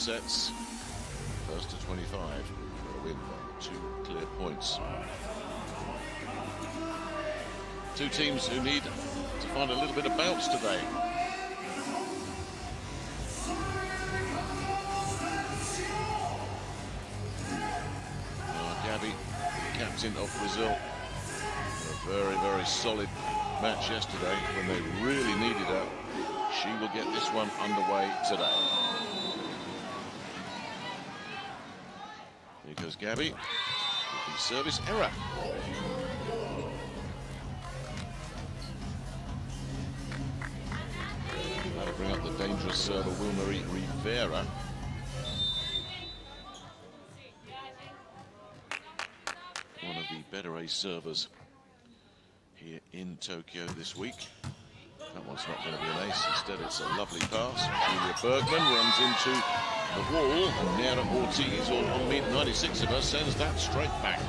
sets. First to 25 for a win by 2 clear points. Two teams who need to find a little bit of bounce today. Gabby, the captain of Brazil, a very, very solid match yesterday when they really needed her. She will get this one underway today. Here goes Gabby with the service error. That'll bring up the dangerous server Wilmarie Rivera. One of the better ace servers here in Tokyo this week. That one's not going to be an ace. Instead, it's a lovely pass. Julia Bergman runs into the wall, and Nera Ortiz, or on meet 96 of her, sends that straight back.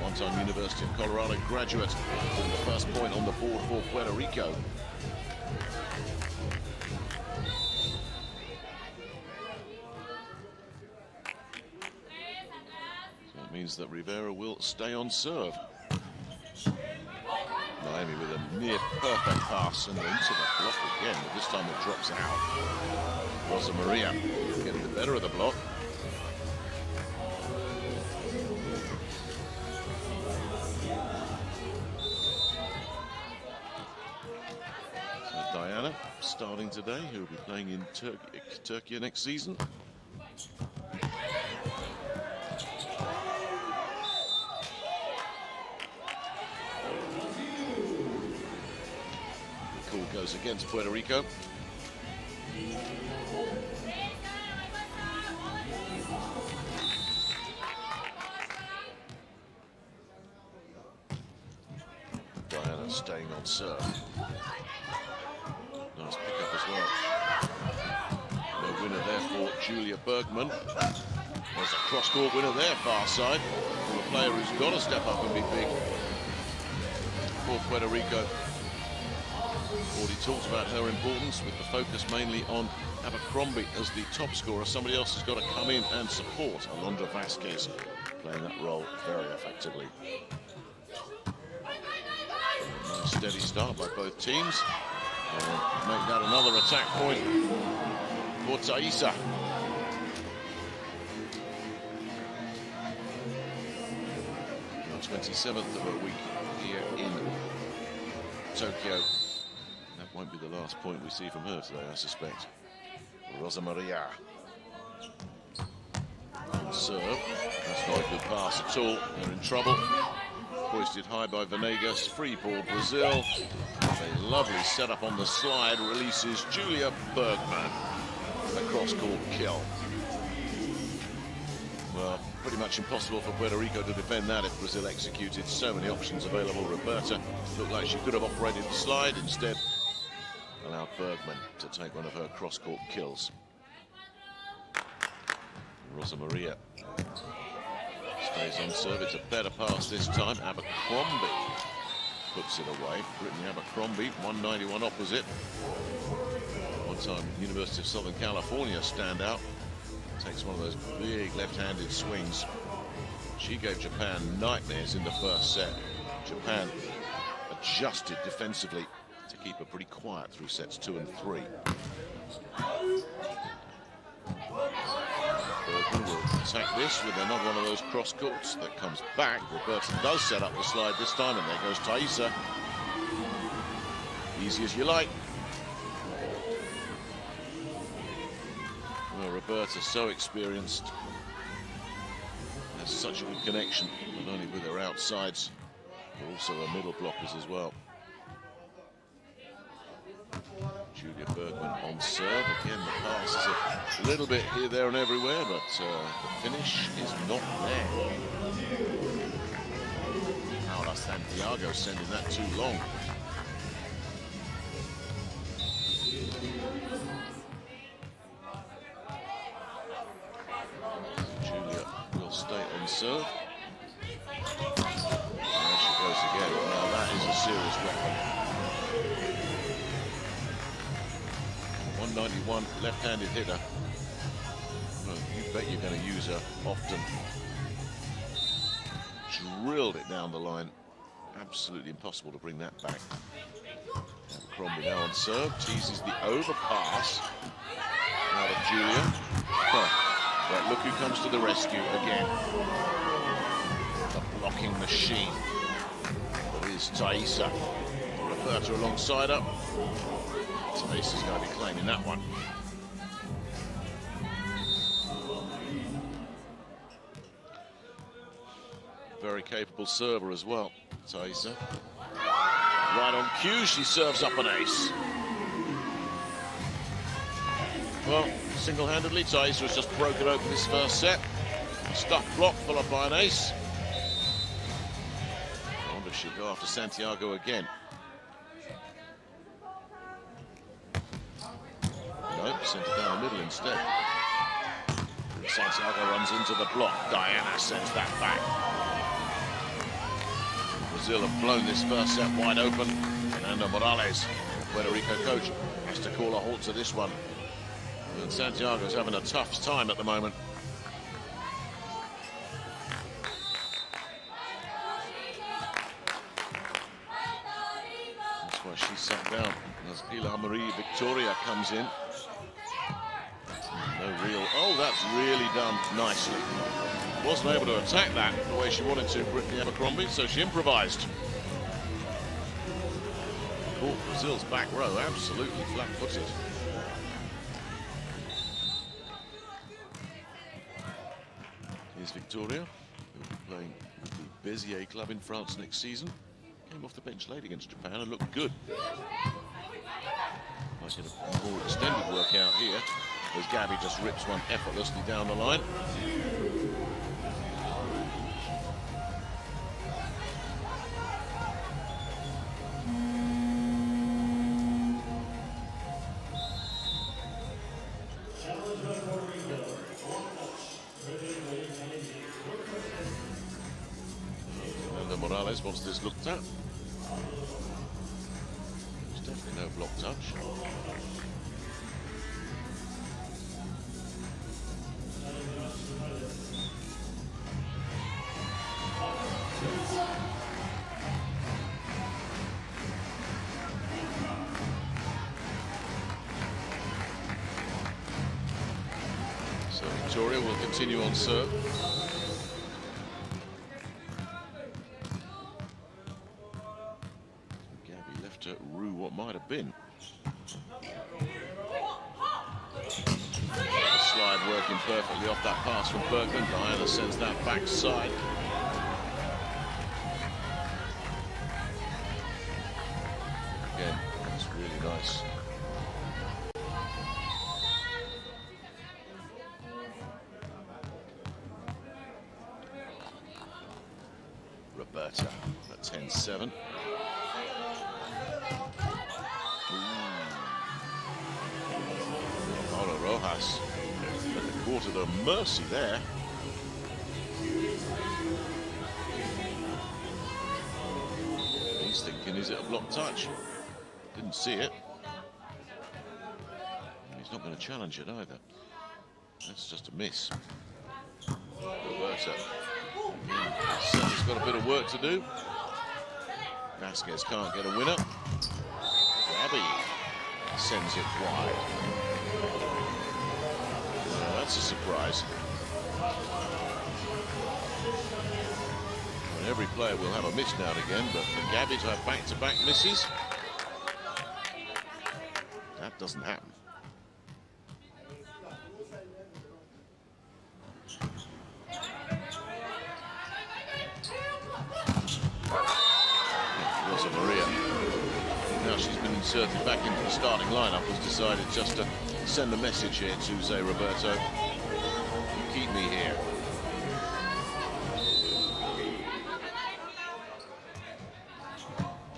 One-time University of Colorado graduate with the first point on the board for Puerto Rico. So that means that Rivera will stay on serve. Miami with a near perfect pass and into the block again, but this time it drops out. Rosa Maria getting the better of the block. So Diana starting today, who will be playing in Turkey next season. Goes against Puerto Rico. Diana staying on serve. Nice pickup as well. No winner there for Julia Bergman. There's a cross-court winner there, far side. For a player who's got to step up and be big for Puerto Rico. Already talked about her importance, with the focus mainly on Abercrombie as the top scorer. Somebody else has got to come in and support. Alondra Vasquez playing that role very effectively. A nice steady start by both teams. Make that another attack point for Taisa. The 27th of a week here in Tokyo. That won't be the last point we see from her today, I suspect. Rosa Maria on serve. That's not a good pass at all. They're in trouble. Hoisted high by Venegas. Free ball, Brazil. A lovely setup on the slide. Releases Julia Bergman. A cross-court kill. Well, pretty much impossible for Puerto Rico to defend that if Brazil executed. So many options available. Roberta looked like she could have operated the slide. Instead, allowed Bergman to take one of her cross-court kills. Rosa Maria stays on serve. It's a better pass this time. Abercrombie puts it away. Brittany Abercrombie, 191 opposite. One-time University of Southern California standout. Takes one of those big left-handed swings. She gave Japan nightmares in the first set. Japan adjusted defensively to keep her pretty quiet through sets 2 and 3. Bergman will attack this with another one of those cross courts that comes back. Roberta does set up the slide this time, and there goes Taisa. Easy as you like. Well, Roberta, so experienced. Has such a good connection, not only with her outsides, but also her middle blockers as well. Julia Bergman on serve. Again, the pass is a little bit here, there, and everywhere, but the finish is not there. Paula Santiago sending that too long. Julia will stay on serve. There she goes again. Now that is a serious weapon. 191 left-handed hitter. Well, bet you're going to use her often. Drilled it down the line. Absolutely impossible to bring that back. Abercrombie now on serve, teases the overpass out of Julia. But look who comes to the rescue again. The blocking machine. That is Thaisa. Roberta alongside her. Thaisa's going to be claiming that one. Very capable server as well, Thaisa. Right on cue, she serves up an ace. Well, single-handedly, Thaisa has just broken open this first set. Stuck block followed by an ace. I wonder if she'll go after Santiago again. Nope, sent it down the middle instead. Santiago runs into the block. Diana sends that back. Brazil have blown this first set wide open. Fernando Morales, Puerto Rico coach, has to call a halt to this one. And Santiago's having a tough time at the moment. That's why she sat down as Pilar Marie Victoria comes in. No real, oh, that's really done nicely. Wasn't able to attack that the way she wanted to, Brittany Abercrombie, so she improvised. Caught Brazil's back row absolutely flat-footed. Here's Victoria, who will be playing with the Béziers club in France next season. Came off the bench late against Japan and looked good. Might get a more extended workout here, as Gabby just rips one effortlessly down the line. Morales wants this looked at. There's definitely no block touch. So Victoria will continue on serve. Rue what might have been. The slide working perfectly off that pass from Bergman. Diana sends that backside. Again, that's really nice. Roberta at 10-7. Rojas at the quarter to mercy there. He's thinking, is it a block touch? Didn't see it. He's not going to challenge it either. That's just a miss. Roberta. He's got a bit of work to do. Vasquez can't get a winner. Gabby sends it wide. That's a surprise. And every player will have a miss now and again, but for Gabby to have back-to-back misses, that doesn't happen. Rosa Maria. Now she's been inserted back into the starting lineup, has decided just to send a message here to Zé Roberto. You keep me here.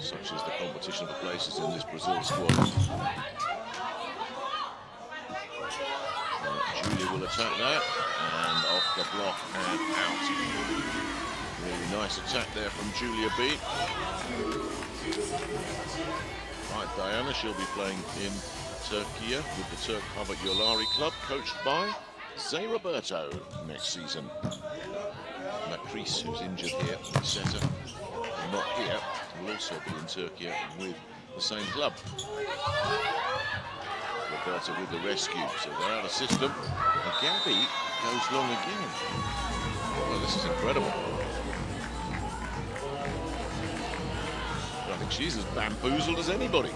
Such is the competition for places in this Brazil squad. Julia will attack that, and off the block and out. Really nice attack there from Julia B. Right, Diana, she'll be playing in Turkey with the Turk Havak Yolari club, coached by Zay Roberto next season. Macris, who's injured here, the setter, not here, will also be in Turkey with the same club. Roberto with the rescue, so they're out of system. And Gabby goes long again. Well, this is incredible. I think she's as bamboozled as anybody.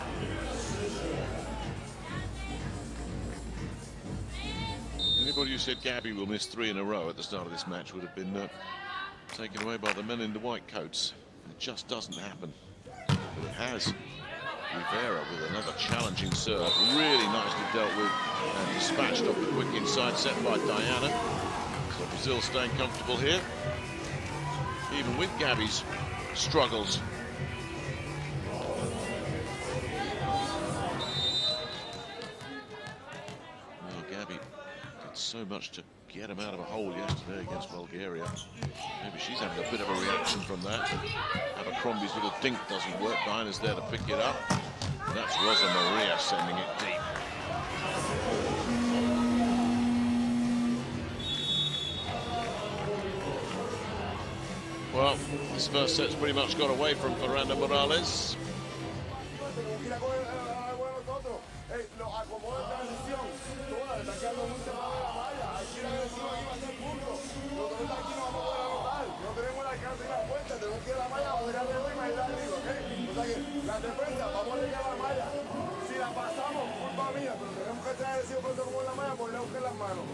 Anybody who said Gabby will miss 3 in a row at the start of this match would have been taken away by the men in the white coats. It just doesn't happen. But it has. Rivera with another challenging serve. Really nicely dealt with and dispatched off the quick inside set by Diana. So Brazil staying comfortable here. Even with Gabby's struggles. Gabby did so much to get him out of a hole yesterday against Bulgaria. Maybe she's having a bit of a reaction from that. Abercrombie's little dink doesn't work. Diana's there to pick it up. And that's Rosa Maria sending it deep. Well, this first set's pretty much got away from Fernanda Morales. La defensa, vamos a llegar a la malla. Si la pasamos, culpa mía, pero tenemos que traer ese pronto como la malla, por buscar las manos.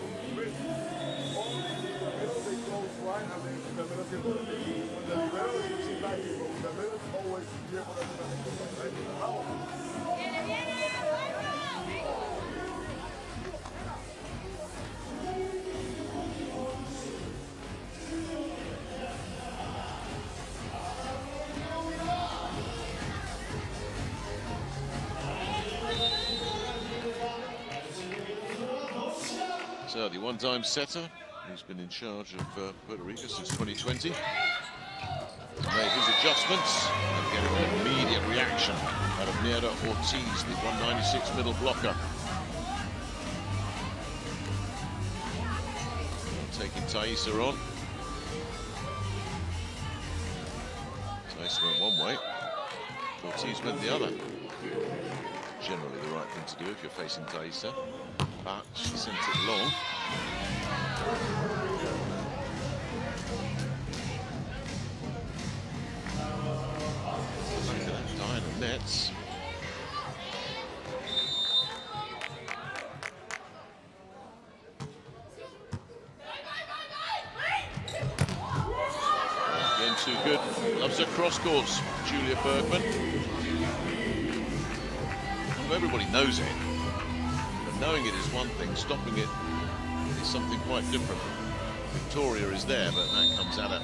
So the one-time setter, who's been in charge of Puerto Rico since 2020, has made his adjustments and getting an immediate reaction out of Nera Ortiz, the 196 middle blocker. Taking Thaisa on. Thaisa went one way, Ortiz went the other. Generally the right thing to do if you're facing Thaisa, but she sent it long. Look at that, Diana nets. Again, too good. Loves her cross course, Julia Bergman. Well, everybody knows it. Knowing it is one thing, stopping it is something quite different. Victoria is there, but that comes at her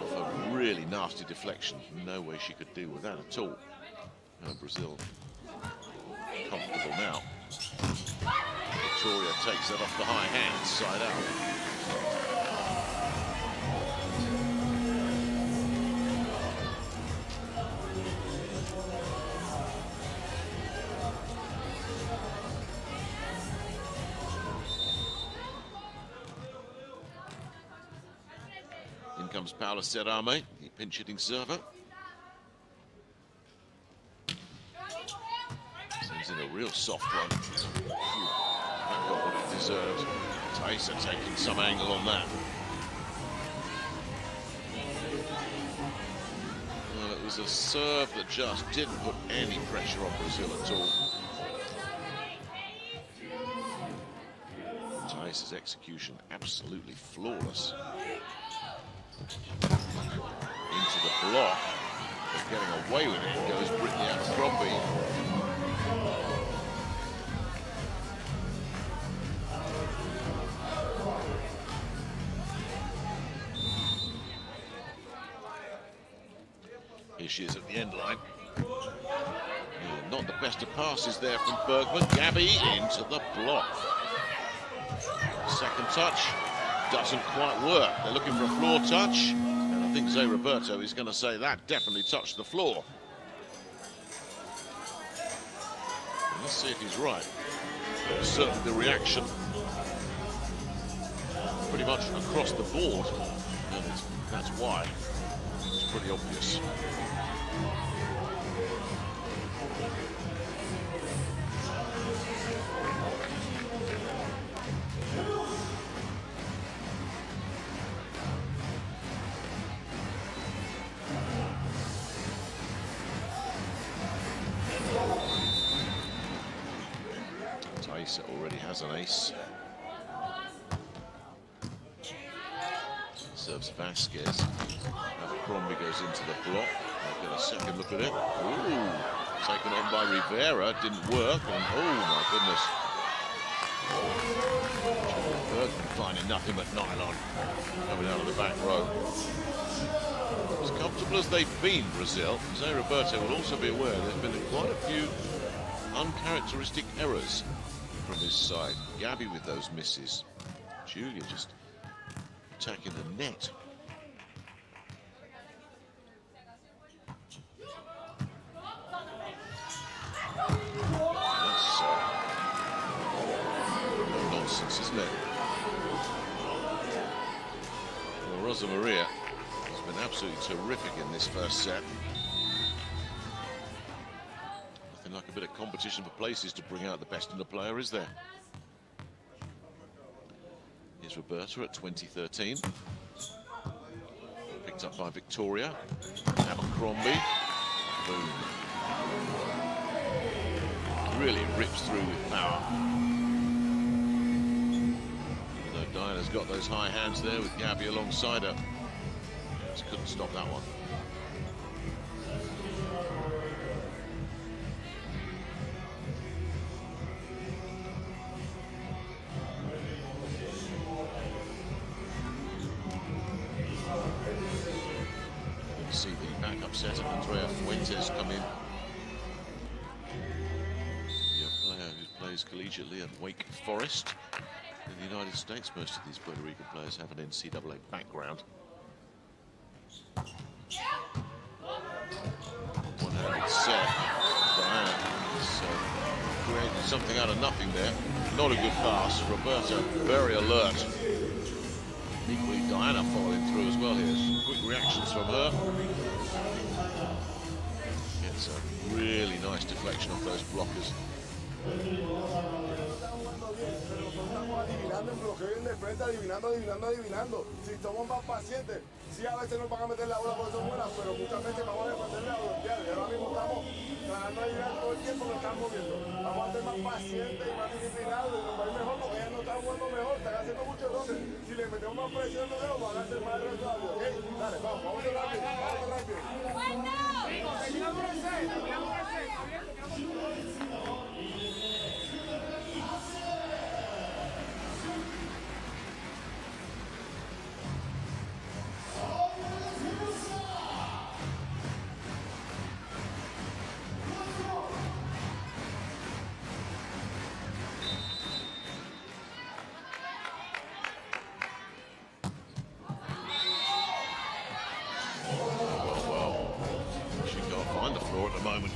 off a really nasty deflection. No way she could deal with that at all. Brazil comfortable now. Victoria takes that off the high hand, side out. Comes Paula Serame, the pinch-hitting server. Sends in a real soft one. That got what it deserved. Thaisa taking some angle on that. Well, it was a serve that just didn't put any pressure on Brazil at all. Thaisa's execution absolutely flawless. Into the block, but getting away with it goes Brittany Abercrombie. Here she is at the end line. Not the best of passes there from Bergman. Gabby into the block. Second touch. Doesn't quite work. They're looking for a floor touch, and I think Zay Roberto is going to say that definitely touched the floor. Let's see if he's right. Certainly the reaction pretty much across the board, and that's why. It's pretty obvious. Taisa already has an ace. Serves Vasquez. Abercrombie goes into the block. I'll get a second look at it. Ooh, taken on by Rivera. Didn't work. And oh my goodness. Bergman finding nothing but nylon coming out of the back row. As comfortable as they've been, Brazil, Jose Roberto will also be aware there's been quite a few uncharacteristic errors from his side. Gabby with those misses. Julia just attacking the net. That's no nonsense, isn't it? Well, Rosa Maria has been absolutely terrific in this first set. Nothing like a bit of competition for places to bring out the best in the player, is there? Here's Roberta at 2013. Picked up by Victoria. Abercrombie. Boom. Really rips through with power. Even though Diana's got those high hands there with Gabby alongside her. Just couldn't stop that one. See the backup set of Andrea Fuentes come in. The player who plays collegiately at Wake Forest in the United States. Most of these Puerto Rican players have an NCAA background. One-handed set. Diana created something out of nothing there. Not a good pass. Roberta very alert. Equally, Diana following through as well here. Quick reactions from her. Gets a really nice deflection off those blockers. Si somos más pacientes, sí a veces nos van a meter la bola porque son buenas, pero muchas veces vamos a defenderle a bloquear. Y ahora mismo estamos tratando de llegar todo el tiempo que están moviendo. Vamos a ser más pacientes y más disciplinados y nos va a ir mejor porque ellas no están jugando mejor, están haciendo muchos errores. Si le metemos más presión de nuevo, van a ser más responsables, ¿ok? Dale, vamos a rápido, vamos a rápido. Terminamos el set, terminamos el set, ¿está bien?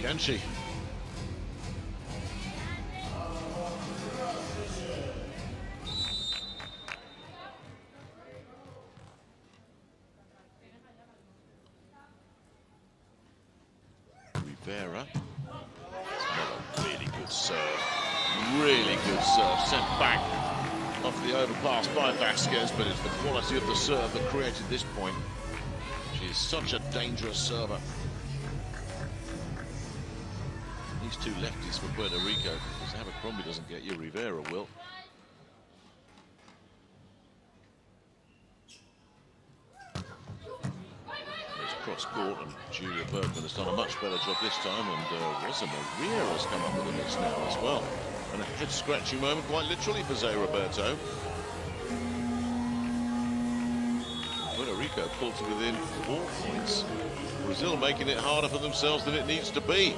Can she? Rivera. That's another really good serve. Really good serve. Sent back off the overpass by Vasquez, but it's the quality of the serve that created this point. She is such a dangerous server. These two lefties for Puerto Rico. Because Abercrombie doesn't get you, Rivera will. There's cross court, and Julia Bergman has done a much better job this time, and Rosa Maria has come up with a miss now as well. And a head-scratching moment, quite literally, for Jose Roberto. Puerto Rico pulled to within 4 points. Brazil making it harder for themselves than it needs to be.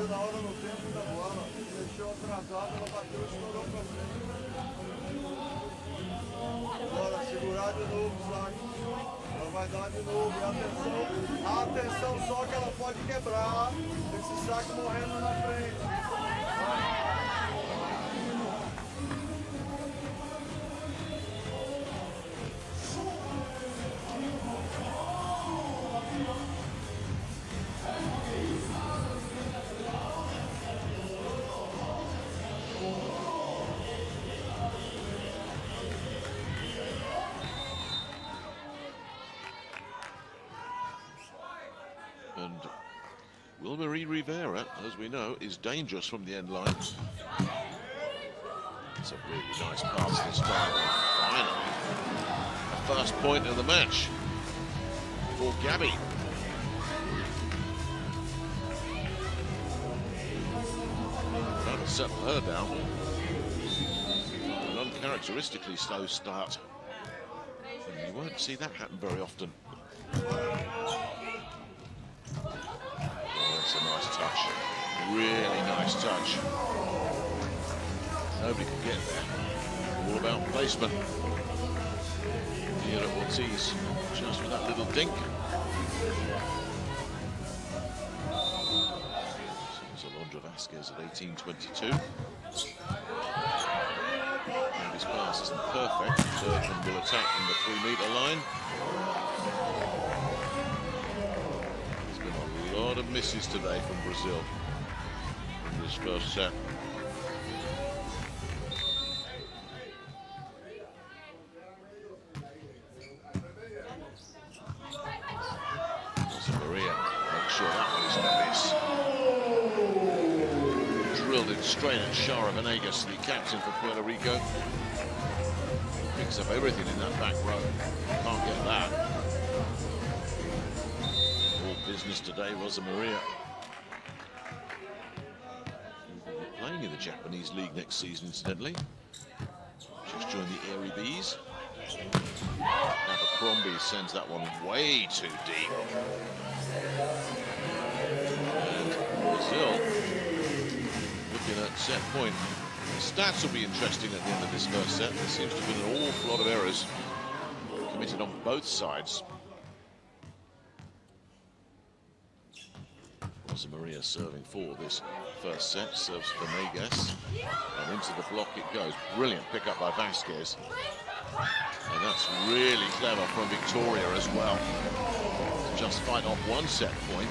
na hora no tempo da bola. Deixou atrasado, ela bateu e estourou pra frente. Agora, segurar de novo o saco. Ela vai dar de novo. E atenção só que ela pode quebrar. Esse saco morrendo na frente. And Wilmarie Rivera, as we know, is dangerous from the end line. It's a really nice pass this time. Finally, the first point of the match for Gabby. That'll settle her down. An uncharacteristically slow start. And you won't see that happen very often. That's a nice touch. Really nice touch. Nobody could get there. All about placement. Here at Ortiz, just with that little dink. So Alondra Vasquez at 18:22. And his pass isn't perfect. Bergman will attack from the 3-meter line. A lot of misses today from Brazil in this first set. Maria, make sure that one isn't a miss. Drilled it straight at Shara Venegas, the captain for Puerto Rico. Picks up everything in that back row. Can't get that. Business today, Rosa Maria. Will be playing in the Japanese league next season, incidentally. She's joined the Airy Bees. Abercrombie sends that one way too deep. And Brazil looking at set point. The stats will be interesting at the end of this first set. There seems to have been an awful lot of errors committed on both sides. Rosa Maria serving for this first set, serves for Venegas, and into the block it goes. Brilliant pick up by Vasquez, and that's really clever from Victoria as well, to just fight off one set point.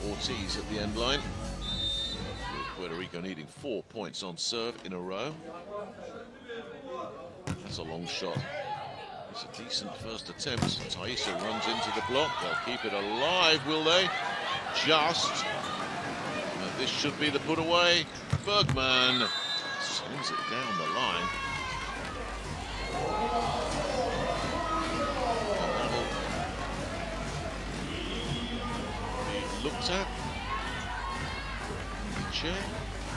Ortiz at the end line. With Puerto Rico needing 4 points on serve in a row. That's a long shot. It's a decent first attempt. Taissa runs into the block. They'll keep it alive, will they? Just. And this should be the put away. Bergman sends it down the line. Looked at the chair,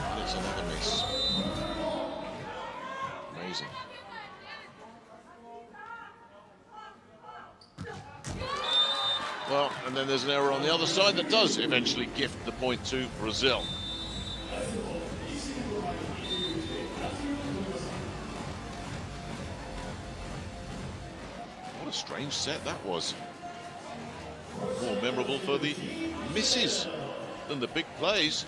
and it's another miss. Amazing. Well, and then there's an error on the other side that does eventually gift the point to Brazil. What a strange set that was. More memorable for the misses than the big plays.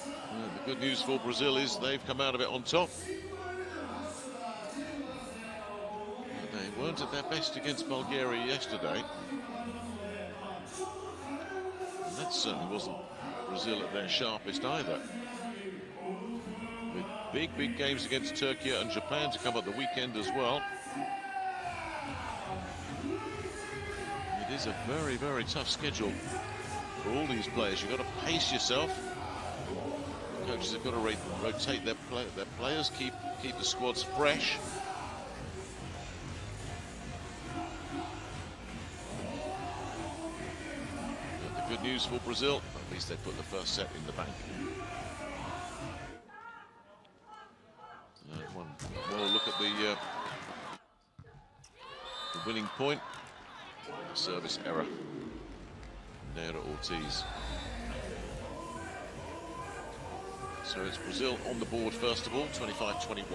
And the good news for Brazil is they've come out of it on top. They weren't at their best against Bulgaria yesterday. And that certainly wasn't Brazil at their sharpest either. With big games against Turkey and Japan to come at the weekend as well. It is a very tough schedule for all these players. You've got to pace yourself. Coaches have got to rotate their players, keep the squads fresh. good news for Brazil. At least they put the first set in the bank. One more look at the winning point. Service error. Neira Ortiz. So it's Brazil on the board first of all, 25-21.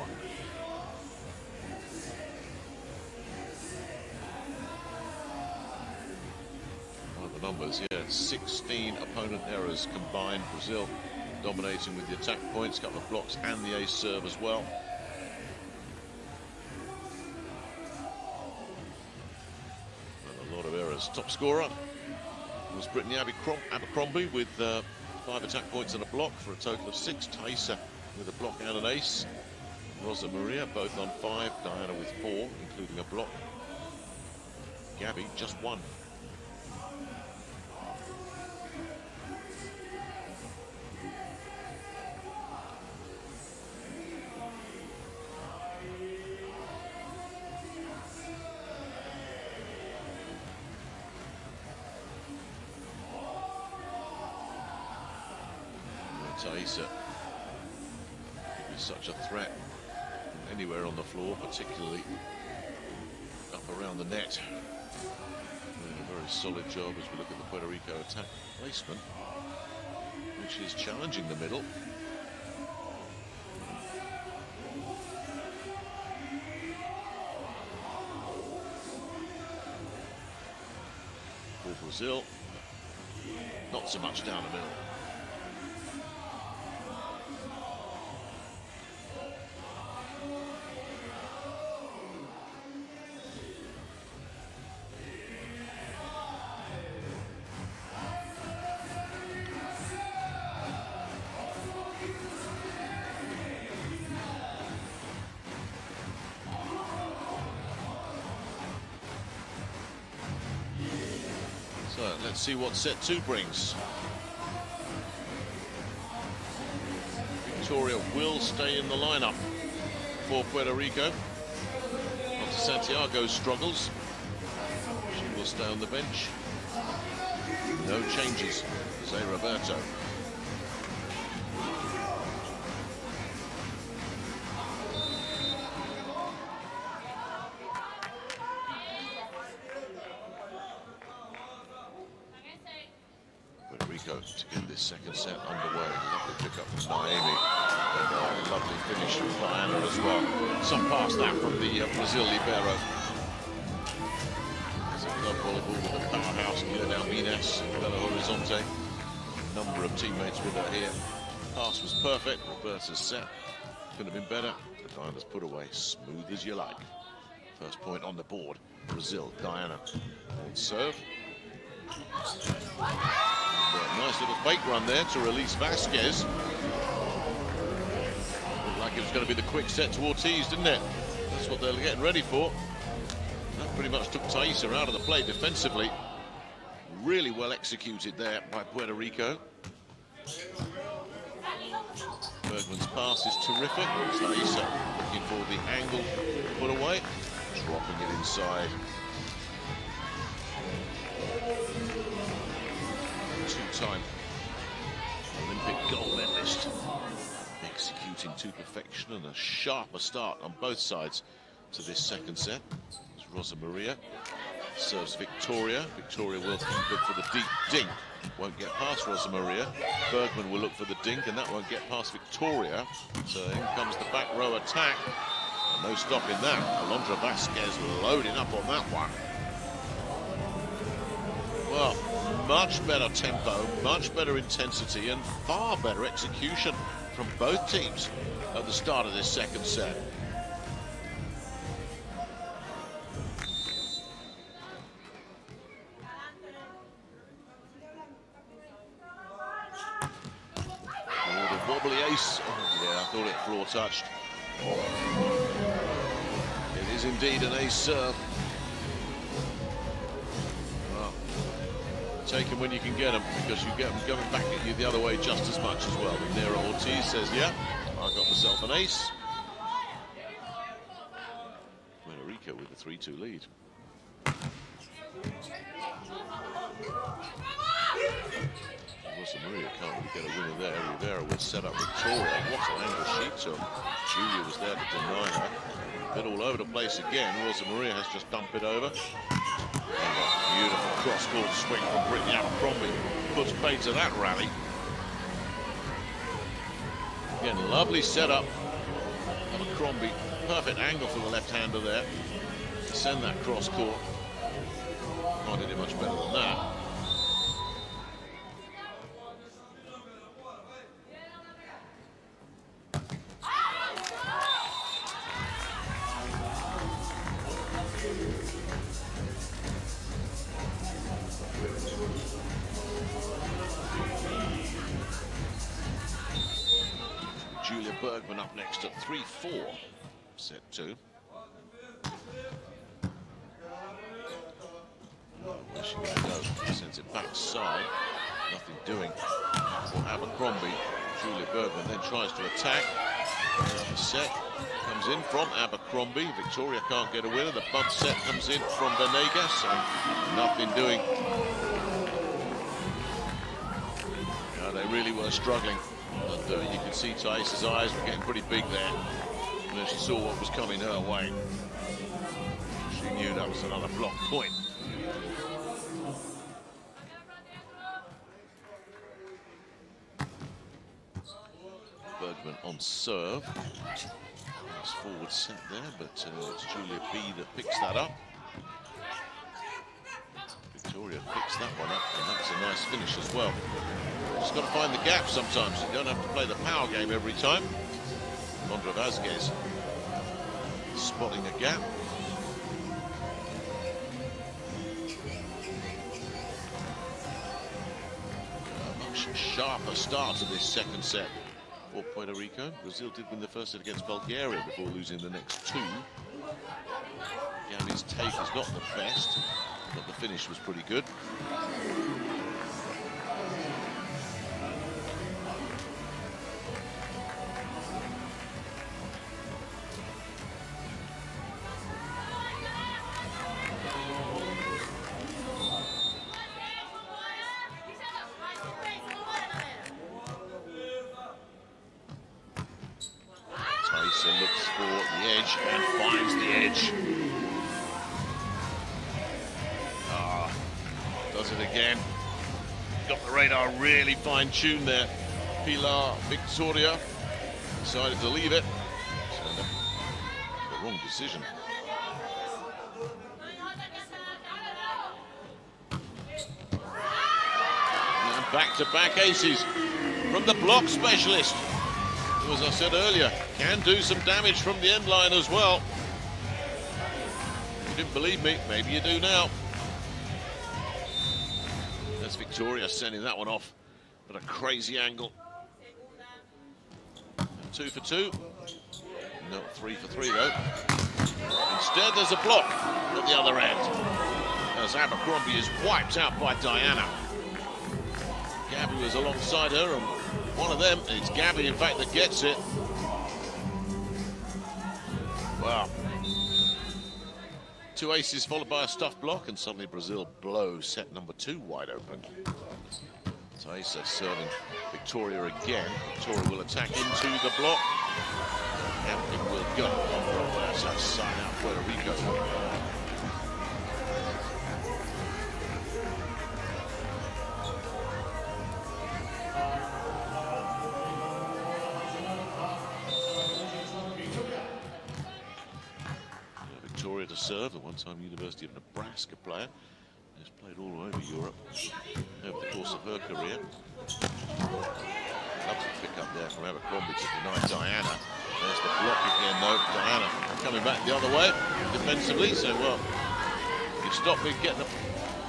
The numbers, yeah, 16 opponent errors combined. Brazil dominating with the attack points, couple of blocks and the ace serve as well. And a lot of errors. Top scorer was Brittany Abercrombie with 5 attack points and a block for a total of 6. Thaisa with a block and an ace. Rosa Maria both on 5. Diana with 4, including a block. Gabby just 1. Thaisa is such a threat anywhere on the floor, particularly up around the net. Doing a very solid job as we look at the Puerto Rico attack placement, which is challenging the middle. For Brazil, not so much down the middle. So let's see what set 2 brings. Victoria will stay in the lineup for Puerto Rico. After Santiago's struggles, she will stay on the bench. No changes. Zé Roberto. Puerto Rico to get this second set underway. Lovely pick up from Naomi. And a lovely finish from Diana as well. Some past that from the Brazil libero. As a club volleyball with the powerhouse Guilherme Almines and Belo Horizonte. A number of teammates with her here. Pass was perfect. Roberta's set couldn't have been better. Diana's put away smooth as you like. First point on the board. Brazil, Diana. And serve. Nice little fake run there to release Vasquez. Looked like it was going to be the quick set to Ortiz, didn't it? That's what they're getting ready for. That pretty much took Thaisa out of the play defensively. Really well executed there by Puerto Rico. Bergman's pass is terrific. Thaisa looking for the angle put away, dropping it inside. Two-time Olympic gold medalist, executing to perfection, and a sharper start on both sides to this second set. It's Rosa Maria serves Victoria. Victoria will look for the deep dink, won't get past Rosa Maria. Bergman will look for the dink, and that won't get past Victoria. So in comes the back row attack, and no stopping that. Alondra Vasquez loading up on that one. Well, much better tempo, much better intensity, and far better execution from both teams at the start of this second set. Oh, the wobbly ace. Oh, yeah, I thought it floor touched. It is indeed an ace serve. Take them when you can get them, because you get them coming back at you the other way just as much as well. And Neira Ortiz says, yeah, I got myself an ace. Puerto Rico with a 3-2 lead. to set up Victoria. What an angle she took. Julia was there to deny her. Bit all over the place again. Rosa Maria has just dumped it over. And a beautiful cross-court swing from Brittany Abercrombie. Puts paid to that rally. Again, lovely setup. Abercrombie, perfect angle for the left-hander there. To send that cross-court. Can't hit it much better than that. Julia Bergman up next at 3-4, set 2. Where she can go, sends it backside, nothing doing for Abercrombie. Julia Bergman then tries to attack. The set comes in from Abercrombie. Victoria can't get a winner. The bump set comes in from Venegas, and nothing doing. They really were struggling. But you can see Thais's eyes were getting pretty big there. And as she saw what was coming her way, she knew that was another block point. Bergman on serve. Nice forward set there, but it's Julia B that picks that up. Victoria picks that one up, and that's a nice finish as well. Just got to find the gap sometimes. You don't have to play the power game every time. Londra Vazquez spotting a gap. A much sharper start to this second set for Puerto Rico. Brazil did win the first set against Bulgaria before losing the next two. Gabby's take is not the best, but the finish was pretty good. Thaisa looks for the edge and finds the edge. Does it again. Got the radar really fine-tuned there. Pilar Victoria decided to leave it. So the wrong decision. And back-to-back aces from the block specialist, who, as I said earlier, can do some damage from the end line as well. If you didn't believe me, maybe you do now. That's Victoria sending that one off at a crazy angle. 2 for 2. No, 3 for 3 though. Instead, there's a block at the other end, as Abercrombie is wiped out by Diana. Gabby was alongside her, and one of them, it's Gabby in fact that gets it. Wow. 2 aces followed by a stuffed block, and suddenly Brazil blow set number 2 wide open. Thaisa serving Victoria again. Victoria will attack into the block. And it will go. That's a sign out Puerto Rico. Victoria to serve, a one-time University of Nebraska player. Has played all over Europe over the course of her career. Lovely pick up there from Abercrombie to deny Diana. There's the block again though. Diana coming back the other way defensively. So, well, you stop me getting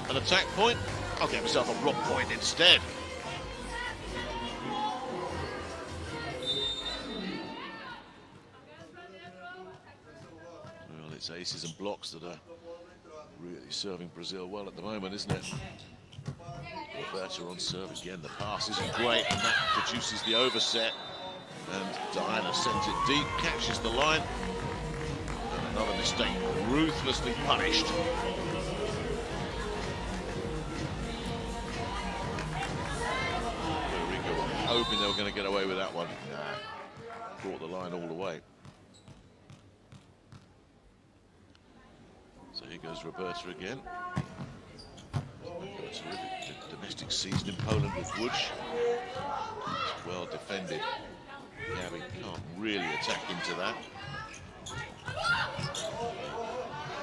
an attack point, I'll get myself a block point instead. Well, it's aces and blocks that are really serving Brazil well at the moment, isn't it? Roberta on serve again. The pass isn't great, and that produces the overset. And Diana sends it deep, catches the line. And another mistake, ruthlessly punished. Puerto Rico hoping they were going to get away with that one. Nah, brought the line all the way. So here goes Roberta again. A terrific domestic season in Poland with Łódź. It's well defended. Gabby can't really attack into that.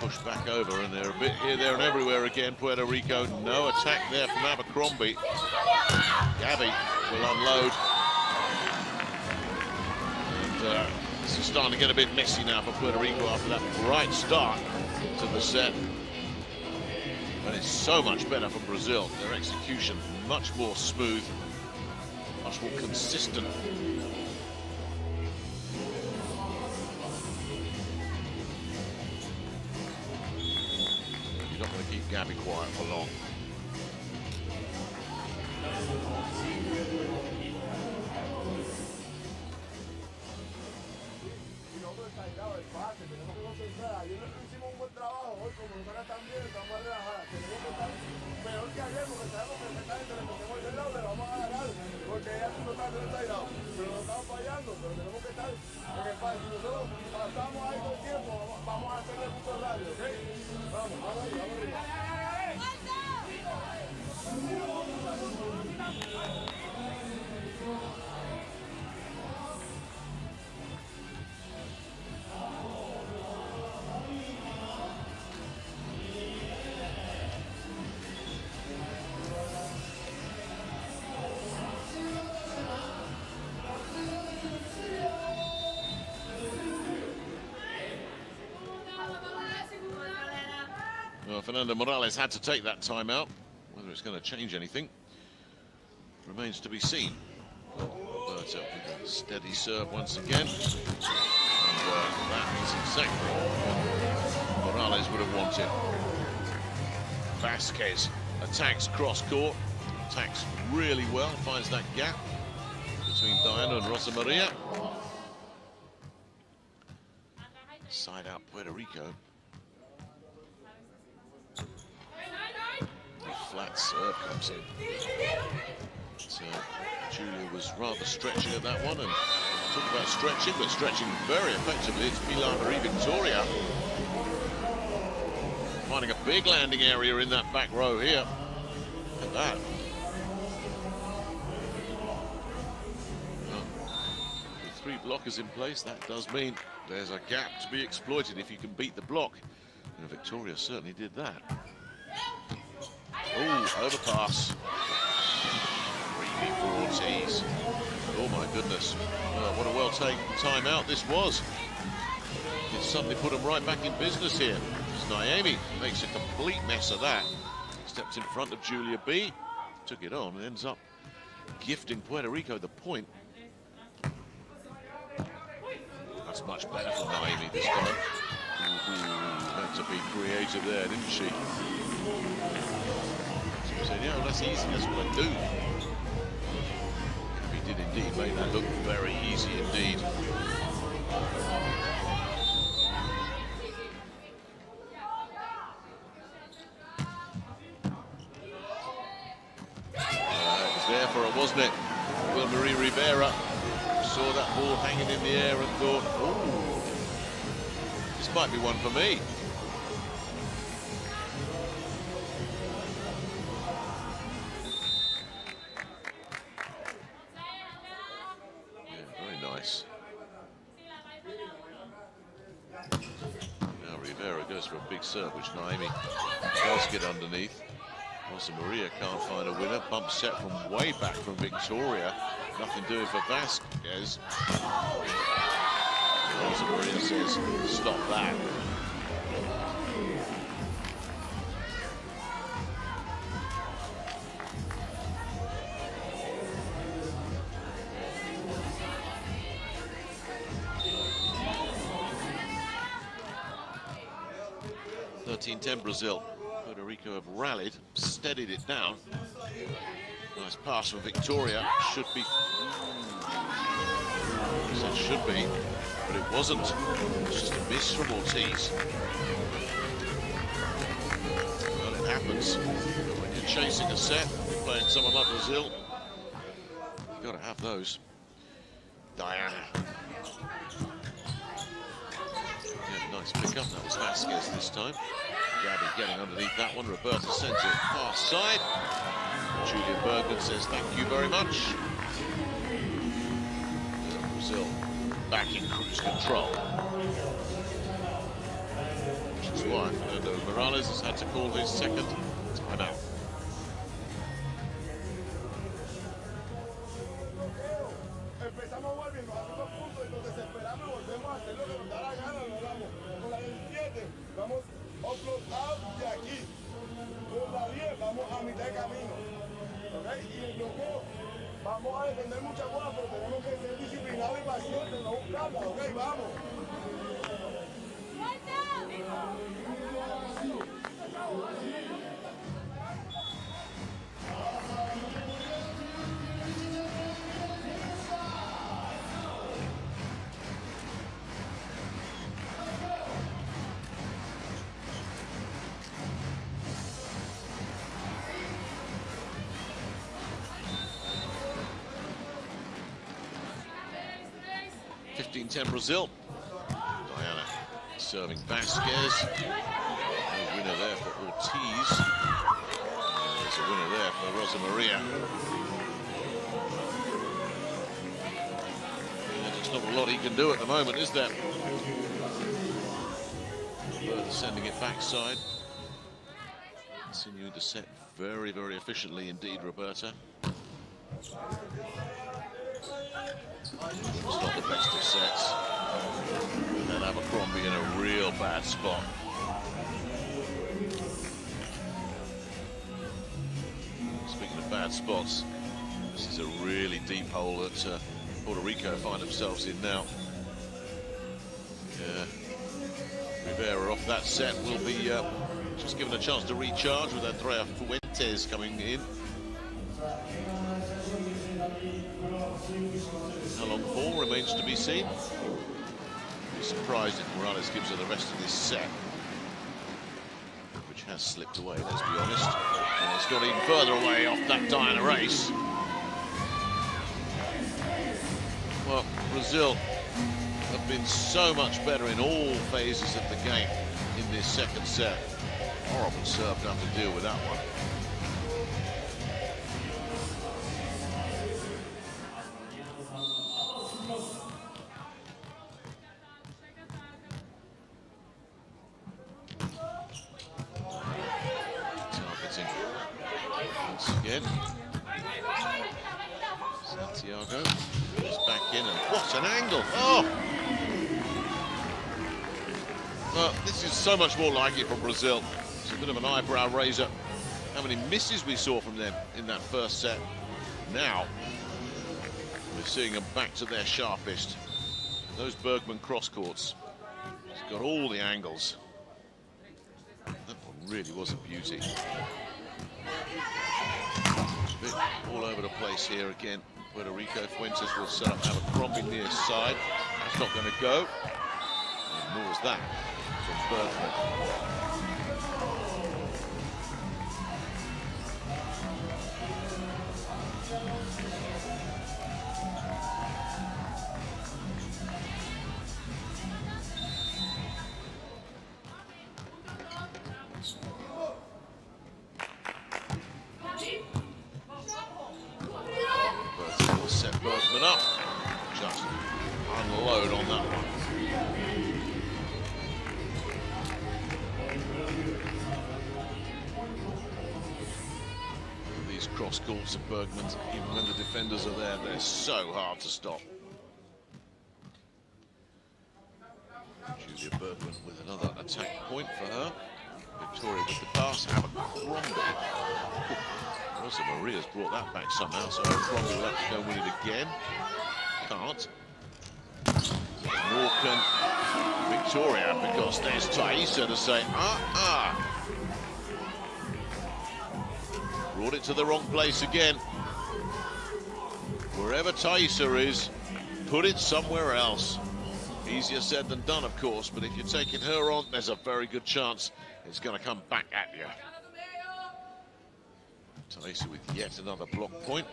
Push back over, and they're a bit here, there, and everywhere again. Puerto Rico, no attack there from Abercrombie. Gabby will unload. And this is starting to get a bit messy now for Puerto Rico after that bright start to the set. But it's so much better for Brazil. Their execution much more smooth, much more consistent. You're not going to keep Gabby quiet for long. Well, Fernando Morales had to take that timeout. Whether it's going to change anything remains to be seen. Roberta with a steady serve once again. And that is exactly what Morales would have wanted. Vasquez attacks cross court, attacks really well, finds that gap between Diana and Rosa Maria. Side out Puerto Rico. Flat serve comes in. So Julia was rather stretching at that one, and talk about stretching, but stretching very effectively. It's Pilar Marie Victoria finding a big landing area in that back row here. Look at that. Well, with 3 blockers in place, that does mean there's a gap to be exploited if you can beat the block. And Victoria certainly did that. Oh, overpass. Creamy for Ortiz. Oh my goodness. Oh, what a well-taken timeout this was. It suddenly put them right back in business here. As Naomi makes a complete mess of that. Steps in front of Julia B. Took it on and ends up gifting Puerto Rico the point. That's much better for Naomi this time. Had to be creative there, didn't she? She said, yeah, well, that's easy, that's what I do. He did indeed make that look very easy indeed. It was there for her, wasn't it? Well, Marie Rivera saw that ball hanging in the air and thought, oh, this might be one for me. Yeah, very nice. Now Rivera goes for a big serve, which Naomi does get underneath. Rosa Maria can't find a winner. Bump set from way back from Victoria. Nothing doing for Vasquez. Rosa Maria says, stop that. (13-10) Brazil. Puerto Rico have rallied, steadied it down. Nice pass from Victoria. Should be. It should be, but it wasn't. It's just a miss from Ortiz. Well, it happens. When you're chasing a set, you're playing someone like Brazil. Got to have those. Diana. Yeah, nice pickup. That was Vasquez this time. Gabby getting underneath that one. Roberta sends it far side. Julia Bergman says thank you very much. Brazil back in cruise control. Which is why Fernando Morales has had to call his second timeout. Vamos a defender mucha bola, pero tenemos que ser disciplinados y pacientes, no buscarla, ok, vamos. 15-10 Brazil. Diana serving Vasquez. No winner there for Ortiz. There's a winner there for Rosa Maria. Yeah, there's not a lot he can do at the moment, is there? Roberta sending it backside. Continuing to set very, very efficiently indeed, Roberta. It's not the best of sets. And then Abercrombie in a real bad spot. Speaking of bad spots, this is a really deep hole that Puerto Rico find themselves in now. Rivera off that set will be just given a chance to recharge with Andrea Fuentes coming in. How long for remains to be seen. Be surprised if Morales gives her the rest of this set, which has slipped away, let's be honest. And it's got even further away off that Diana race. Well, Brazil have been so much better in all phases of the game in this second set. Horrible serve to have to deal with that one. Again, Santiago is back in, and what an angle! Oh, well, this is so much more like it from Brazil. It's a bit of an eyebrow raiser. How many misses we saw from them in that first set. Now we're seeing them back to their sharpest. Those Bergman cross courts. It's got all the angles. That one really was a beauty. All over the place here again. Puerto Rico. Fuentes will set up Abercrombie near side. That's not going to go. And nor was that from Bergman. Set Bergman up. Just unload on that one. These cross courts of Bergman's, even when the defenders are there, they're so hard to stop. Julia Bergman with another attack point for her. Victoria with the pass. Abercrombie. Rosa Maria's brought that back somehow, so Abercrombie will have to go and win it again. Can't. Nor can Victoria, because there's Thaisa to say, Brought it to the wrong place again. Wherever Thaisa is, put it somewhere else. Easier said than done, of course, but if you're taking her on, there's a very good chance it's going to come back at you. Thaisa with yet another block point.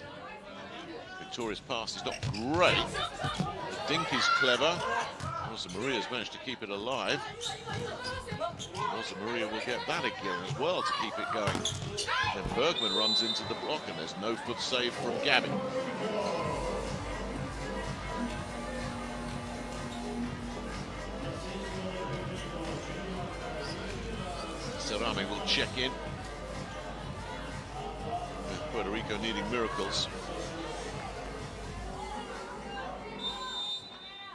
Victoria's pass is not great. The dink is clever. Rosa Maria's managed to keep it alive. Rosa Maria will get that again as well to keep it going. Then Bergman runs into the block and there's no foot save from Gabby. Cerami will check in. With Puerto Rico needing miracles.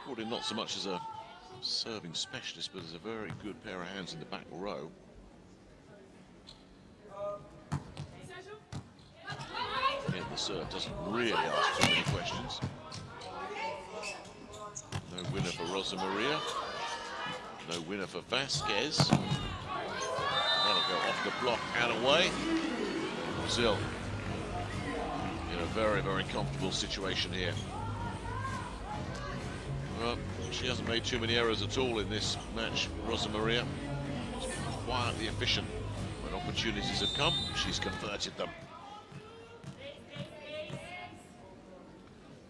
Brought in not so much as a serving specialist, but as a very good pair of hands in the back row. Again, the serve doesn't really ask too many questions. No winner for Rosa Maria. No winner for Vasquez. That'll go off the block and away. Brazil in a very, very comfortable situation here. Well, she hasn't made too many errors at all in this match, Rosa Maria. She's been quietly efficient. When opportunities have come, she's converted them.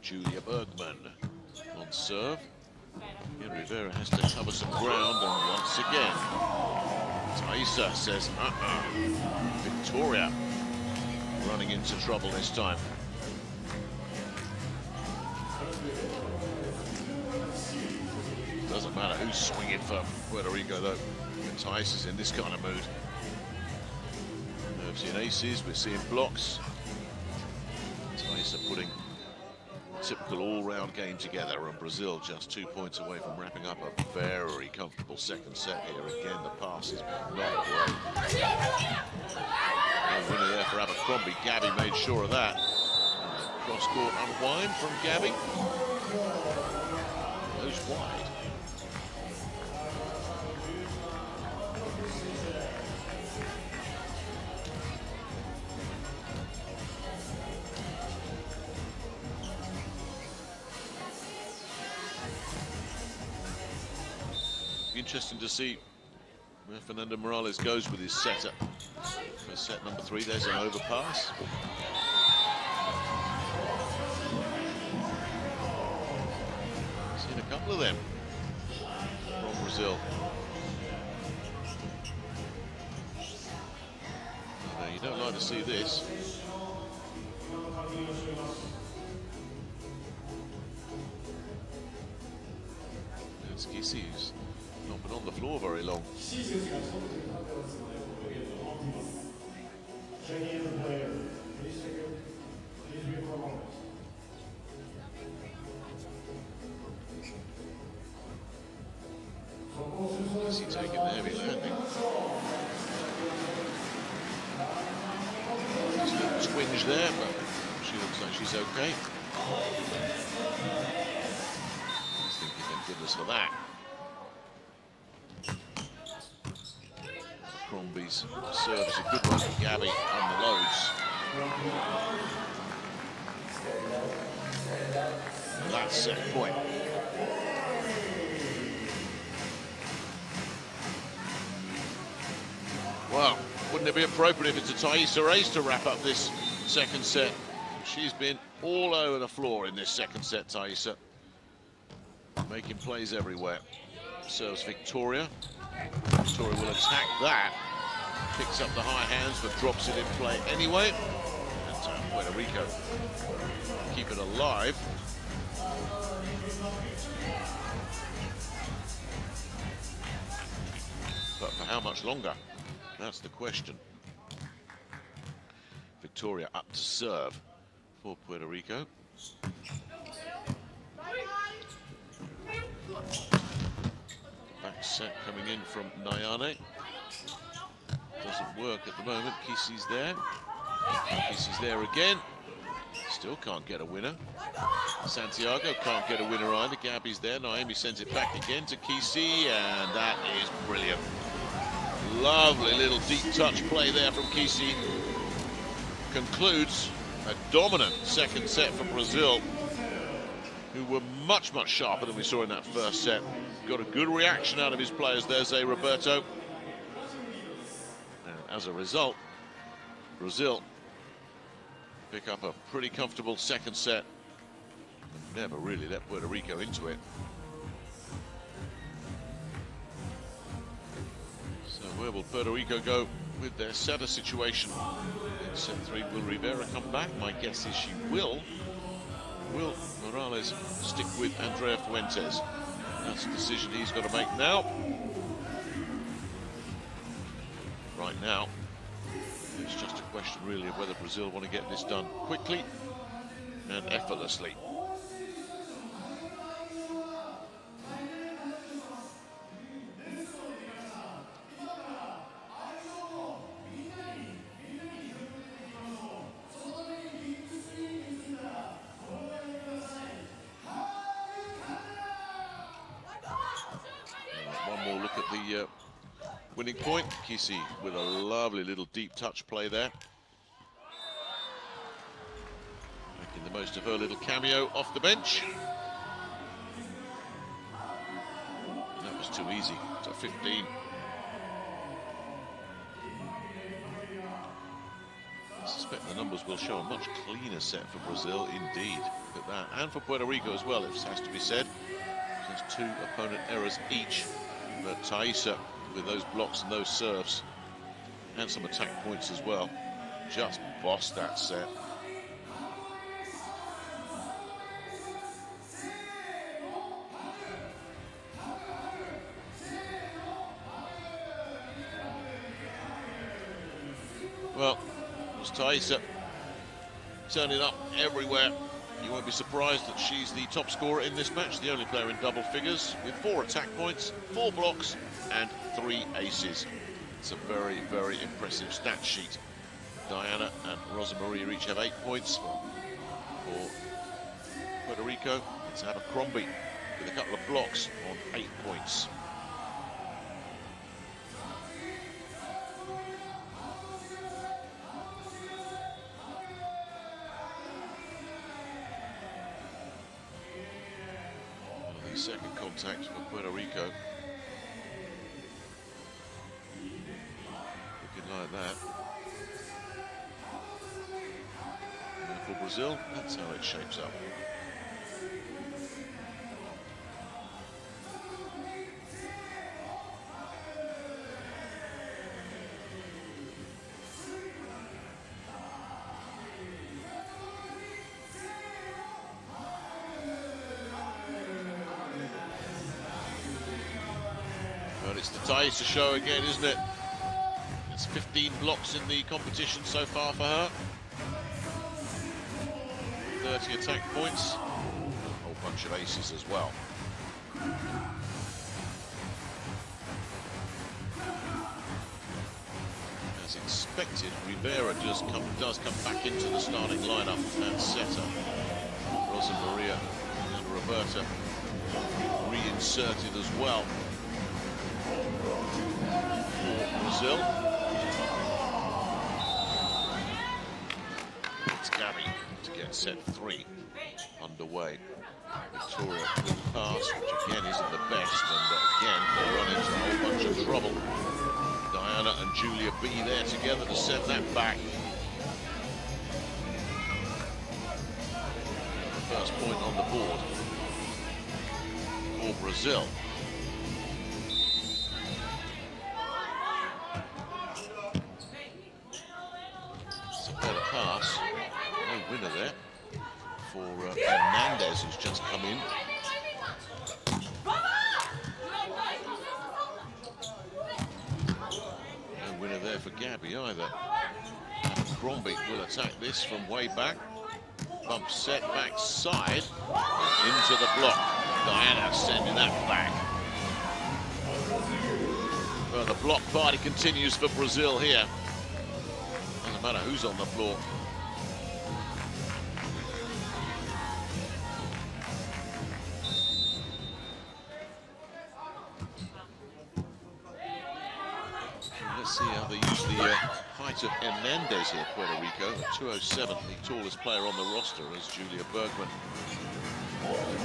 Julia Bergman on serve. Again, Rivera has to cover some ground, and once again, Thaisa says, Victoria running into trouble this time. Doesn't matter who's swinging for Puerto Rico, though. Thaisa's in this kind of mood. We're seeing aces, we're seeing blocks. Thaisa putting a typical all-round game together, and Brazil just 2 points away from wrapping up a very comfortable second set here. Again, the pass is not great. No winner there for Abercrombie. Gabby made sure of that. Cross-court unwind from Gabby. Goes wide. Interesting to see where Fernando Morales goes with his setup. For set number 3, there's an overpass. Seen a couple of them from Brazil. Now, you don't like to see this. It's Kissy who's not been on the floor very long. Is he taking the heavy landing? There's a little twinge there, but she looks like she's okay. He's thinking, thank goodness for that. Crombie's serve is a good one for Gabby on the loads. And that's set point. Well, wouldn't it be appropriate if it's a Thaisa ace to wrap up this second set? She's been all over the floor in this second set, Thaisa. Making plays everywhere. Serves Victoria. Victoria will attack that. Picks up the high hands, but drops it in play anyway. And Puerto Rico keep it alive. But for how much longer? That's the question. Victoria up to serve for Puerto Rico. Back set coming in from Nayane. Doesn't work at the moment. Kissy's there. Kissy's there again. Still can't get a winner. Santiago can't get a winner either. Gabby's there. Naomi sends it back again to Kissy, and that is brilliant. Lovely little deep touch play there from Kissy. Concludes a dominant second set for Brazil, who were much, much sharper than we saw in that first set. Got a good reaction out of his players there, Zé Roberto. And as a result, Brazil pick up a pretty comfortable second set never really let Puerto Rico into it. So where will Puerto Rico go with their setter situation in set 3? Will Rivera come back? My guess is she will. Will Morales stick with Andrea Fuentes? That's a decision he's got to make now. Right now, it's just a question really of whether Brazil want to get this done quickly and effortlessly. Winning point. Kisi with a lovely little deep touch play there. Making the most of her little cameo off the bench. And that was too easy. It's a 15. I suspect the numbers will show a much cleaner set for Brazil indeed. Look at that. And for Puerto Rico as well, it has to be said. Just 2 opponent errors each. But Thaisa, with those blocks and those serves and some attack points as well, just bossed that set. Well, it was Thaisa turning up everywhere. You won't be surprised that she's the top scorer in this match, the only player in double figures, with 4 attack points, 4 blocks, and 3 aces. It's a very, very impressive stat sheet. Diana and Rosa Maria each have 8 points. For Puerto Rico, it's Abercrombie with a couple of blocks on 8 points. Second contact for Puerto Rico. Looking like that. And for Brazil, that's how it shapes up. It's the Thaisa show again, isn't it? It's 15 blocks in the competition so far for her. 30 attack points. A whole bunch of aces as well. As expected, Rivera does come back into the starting lineup at setter. Rosa Maria and Roberta reinserted as well. Brazil. It's Gabby to get set 3 underway. Victoria with pass, which again isn't the best, and again they run into a whole bunch of trouble. Diana and Julia B there together to send that back. The first point on the board for Brazil. Pass, no winner there for Hernandez, who's just come in. No winner there for Gabby either. Crombie will attack this from way back. Bump set backside into the block. Diana sending that back. Well, the block party continues for Brazil here. Doesn't matter who's on the floor. Let's see how they use the height of Hernandez here, Puerto Rico. At 207, the tallest player on the roster is Julia Bergman.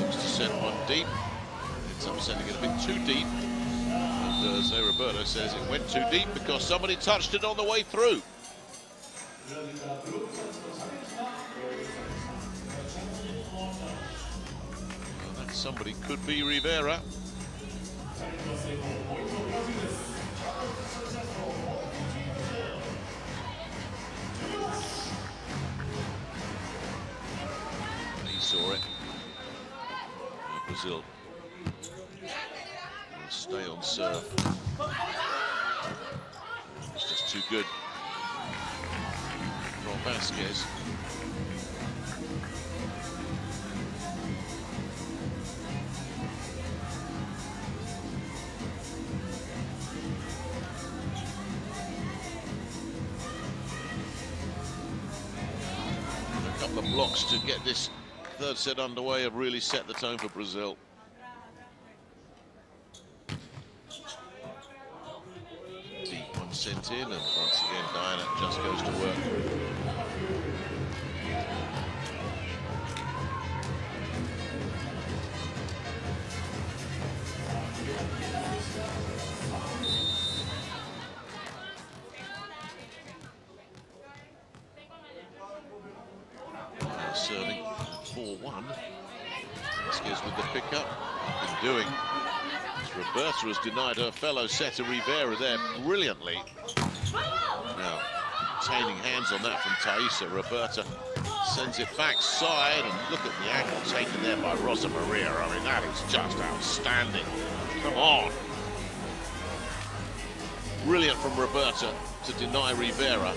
Looks to send one deep. Ends up sending it a bit too deep. And Zé Roberto says it went too deep because somebody touched it on the way through. somebody could be Rivera. He saw it. Brazil will stay on serve. It's just too good from Vasquez. A couple of blocks to get this third set underway have really set the tone for Brazil. Deep one sent in, and once again Diana just goes to work. Serving 4-1. Vasquez with the pickup. Nothing doing. Roberta has denied her fellow setter Rivera there brilliantly. Now, retaining hands on that from Thaisa. Roberta sends it backside, and look at the angle taken there by Rosa Maria. I mean, that is just outstanding. Come on. Brilliant from Roberta to deny Rivera.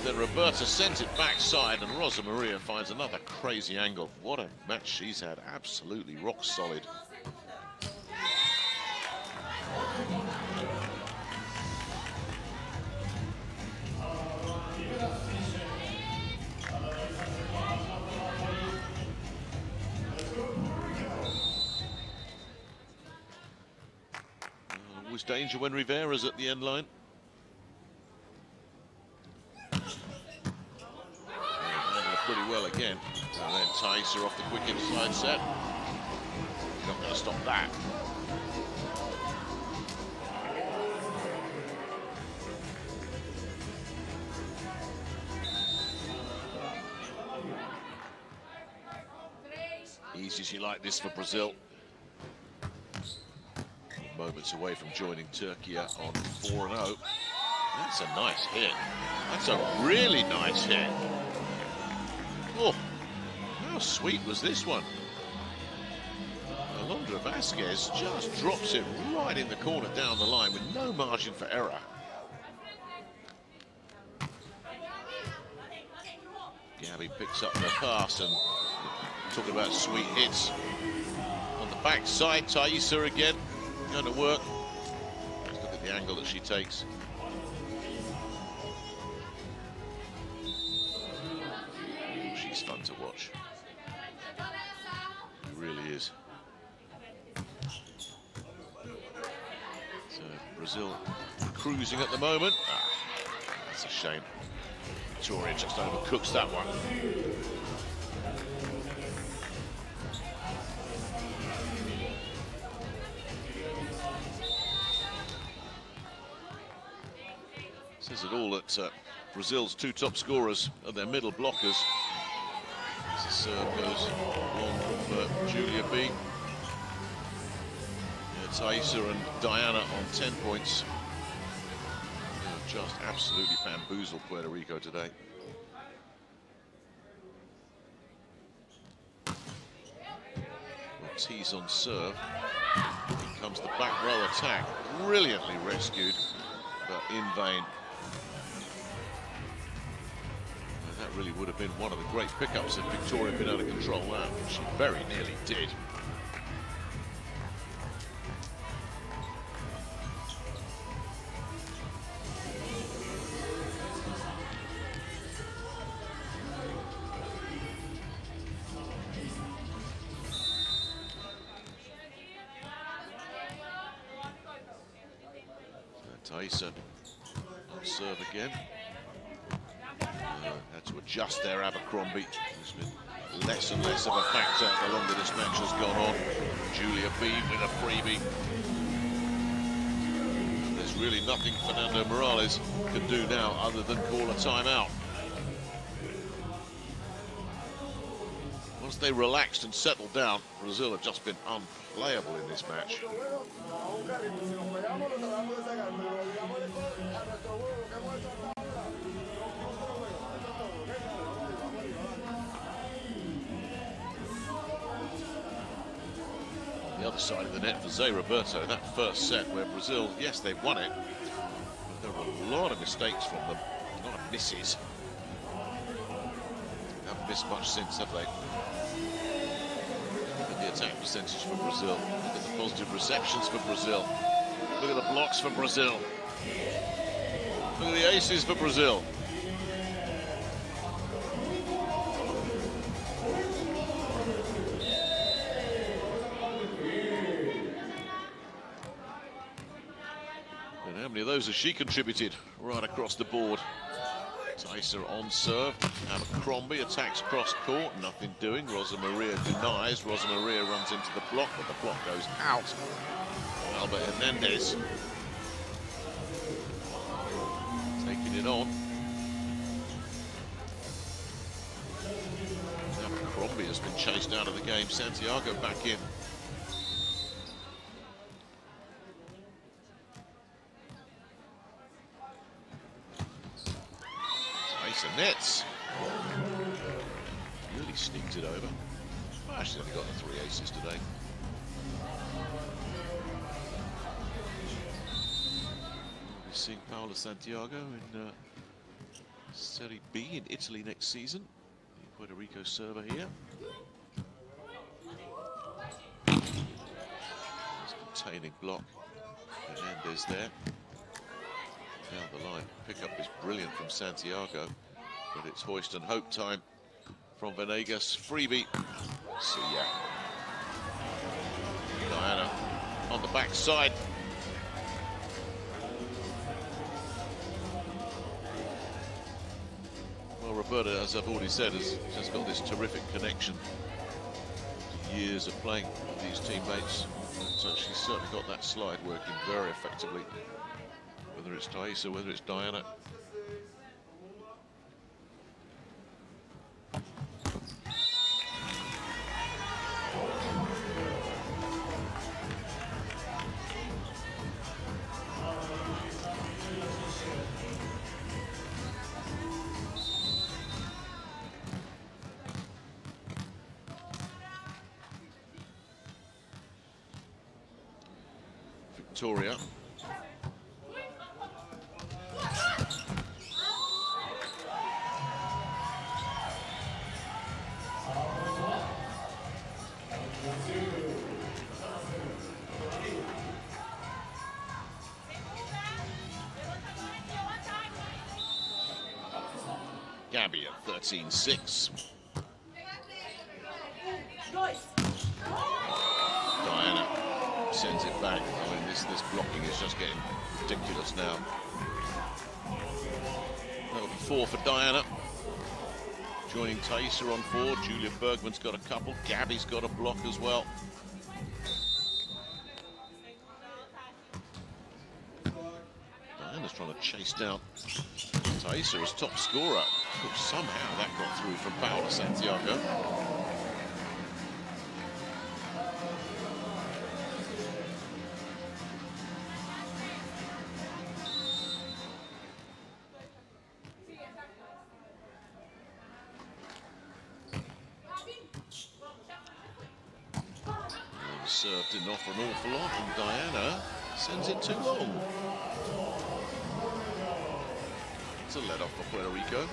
Then Roberta sent it backside, and Rosa Maria finds another crazy angle. What a match she's had. Absolutely rock solid. Always danger when Rivera's at the end line. Pretty well again, and then Thaisa off the quick inside set. Not going to stop that. Easy she like this for Brazil. Moments away from joining Turkey on 4-0. That's a nice hit. That's a really nice hit. Oh, how sweet was this one? Alondra Vasquez just drops it right in the corner down the line with no margin for error. Gabby picks up the pass, and talking about sweet hits. On the backside, Thaisa again, going to work. Just look at the angle that she takes. She's fun to watch. It really is. So Brazil cruising at the moment. Ah, that's a shame. Victoria just overcooks that one. Says it all that Brazil's two top scorers are their middle blockers. As the serve goes long for Julia B. Thaisa and Diana on 10 points. Just absolutely bamboozled Puerto Rico today. Ortiz on serve. Here comes the back row attack. Brilliantly rescued, but in vain. And that really would have been one of the great pickups if Victoria had been able to control that. She very nearly did. Thaisa on serve again. Had to adjust there, Abercrombie. It's been less and less of a factor the longer this match has gone on. Julia B with a freebie. There's really nothing Fernando Morales can do now other than call a timeout. Once they relaxed and settled down, Brazil have just been unplayable in this match. The other side of the net for Zé Roberto, that first set where Brazil, yes, they won it, but there were a lot of mistakes from them, a lot of misses. They haven't missed much since, have they? Look at the attack percentage for Brazil. Look at the positive receptions for Brazil. Look at the blocks for Brazil. Look at the aces for Brazil. And how many of those has she contributed right across the board? Taissa on serve. Abercrombie attacks cross court. Nothing doing. Rosa Maria denies. Rosa Maria runs into the block, but the block goes out. Albert Hernandez taking it on. Abercrombie has been chased out of the game. Santiago back in. Nets really sneaked it over. Well, actually only got the 3 aces today. We'll be seeing Paola Santiago in Serie B in Italy next season. The Puerto Rico server here. There's containing block. Hernandez there. Down the line. Pickup is brilliant from Santiago. But it's hoist and hope time from Venegas. Freebie. See ya. Diana on the backside. Well, Roberta, as I've already said, has just got this terrific connection. Years of playing with these teammates. So she's certainly got that slide working very effectively. Whether it's Taissa, whether it's Diana. Victoria. Gabby at 13-6. Diana sends it back. I mean, this blocking is just getting ridiculous now. That'll be 4 for Diana. Joining Taissa on 4. Julia Bergman's got a couple. Gabby's got a block as well. Diana's trying to chase down Taissa as top scorer. Somehow that got through from Paola Santiago. The serve didn't offer an awful lot, and Diana sends it too long. It's a let-off for Puerto Rico.